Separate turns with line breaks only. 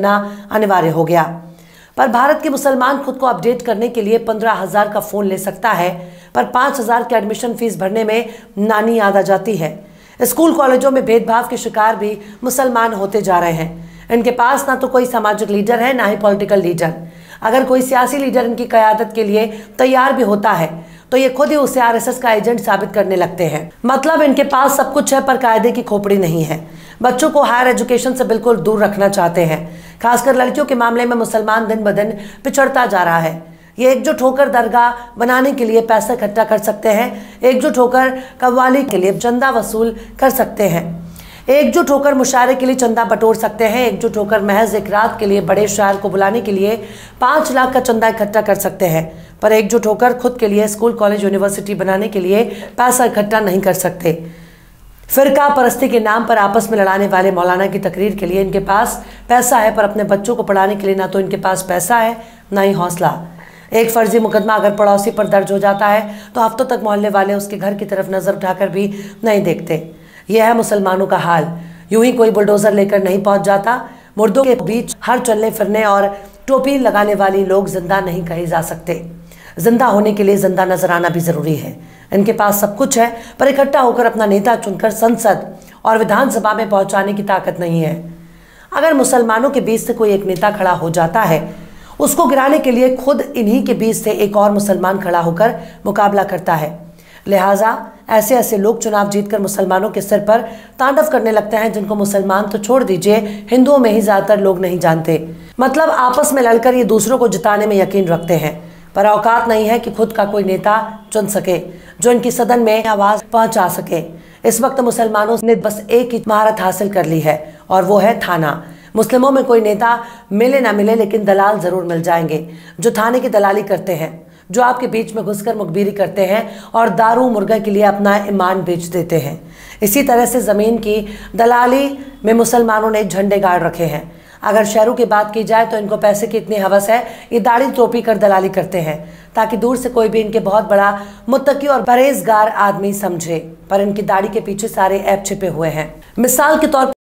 करना अनिवार्य हो गया। पर भारत के मुसलमान खुद को अपडेट करने के लिए 15,000 का फ़ोन ले सकता है, पर 5,000 की एडमिशन फीस भरने में नानी याद आ जाती है। स्कूल कॉलेजों में भेदभाव के शिकार भी मुसलमान होते जा रहे हैं। इनके पास ना तो कोई सामाजिक लीडर है, ना ही पॉलिटिकल लीडर। अगर कोई सियासी लीडर इनकी क़यादत के लिए तैयार भी होता है तो ये खुद ही उसे आरएसएस का एजेंट साबित करने लगते हैं। मतलब इनके पास सब कुछ है पर कायदे की खोपड़ी नहीं है। बच्चों को हायर एजुकेशन से बिल्कुल दूर रखना चाहते हैं। खासकर लड़कियों के मामले में मुसलमान दिन ब दिन पिछड़ता जा रहा है। ये एकजुट होकर दरगाह बनाने के लिए पैसा इकट्ठा कर सकते हैं, एकजुट होकर कव्वाली के लिए चंदा वसूल कर सकते हैं, एकजुट होकर मुशायरे के लिए चंदा बटोर सकते हैं, एकजुट होकर महज एक रात के लिए बड़े शायर को बुलाने के लिए 5 लाख का चंदा इकट्ठा कर सकते हैं, पर एकजुट होकर खुद के लिए स्कूल कॉलेज यूनिवर्सिटी बनाने के लिए पैसा इकट्ठा नहीं कर सकते। फिरका परस्ती के नाम पर आपस में लड़ाने वाले मौलाना की तकरीर के लिए इनके पास पैसा है, पर अपने बच्चों को पढ़ाने के लिए ना तो इनके पास पैसा है, ना ही हौसला। एक फर्जी मुकदमा अगर पड़ोसी पर दर्ज हो जाता है तो हफ्तों तक मोहल्ले वाले उसके घर की तरफ नजर उठाकर भी नहीं देखते। यह है मुसलमानों का हाल। यूं ही कोई बुलडोजर लेकर नहीं पहुंच जाता। मुर्दों के बीच हर चलने फिरने और टोपी लगाने वाली लोग जिंदा नहीं कहे जा सकते। जिंदा होने के लिए जिंदा नजर आना भी जरूरी है। इनके पास सब कुछ है, पर इकट्ठा होकर अपना नेता चुनकर संसद और विधानसभा में पहुंचाने की ताकत नहीं है। अगर मुसलमानों के बीच से कोई एक नेता खड़ा हो जाता है, उसको गिराने के लिए खुद इन्हीं के बीच से एक और मुसलमान खड़ा होकर मुकाबला करता है। लिहाजा ऐसे ऐसे लोग चुनाव जीतकर मुसलमानों के सिर पर तांडव करने लगते हैं, जिनको मुसलमान तो छोड़ दीजिए, हिंदुओं में ही ज्यादातर लोग नहीं जानते। मतलब आपस में लड़कर ये दूसरों को जिताने में यकीन रखते हैं, पर औकात नहीं है कि खुद का कोई नेता चुन सके जो इनकी सदन में आवाज पहुंचा सके। इस वक्त मुसलमानों ने बस एक ही महारत हासिल कर ली है, और वो है थाना। मुस्लिमों में कोई नेता मिले ना मिले, लेकिन दलाल जरूर मिल जाएंगे जो थाने की दलाली करते हैं, जो आपके बीच में घुसकर मुखबिरी करते हैं और दारू मुर्गा के लिए अपना ईमान बेच देते हैं। इसी तरह से ज़मीन की दलाली में मुसलमानों ने झंडे गाड़ रखे हैं। अगर शहरों की बात की जाए तो इनको पैसे की इतनी हवस है, ये दाढ़ी टोपी कर दलाली करते हैं ताकि दूर से कोई भी इनके बहुत बड़ा मुत्तकी और परहेजगार आदमी समझे, पर इनकी दाढ़ी के पीछे सारे ऐब छिपे हुए हैं। मिसाल के तौर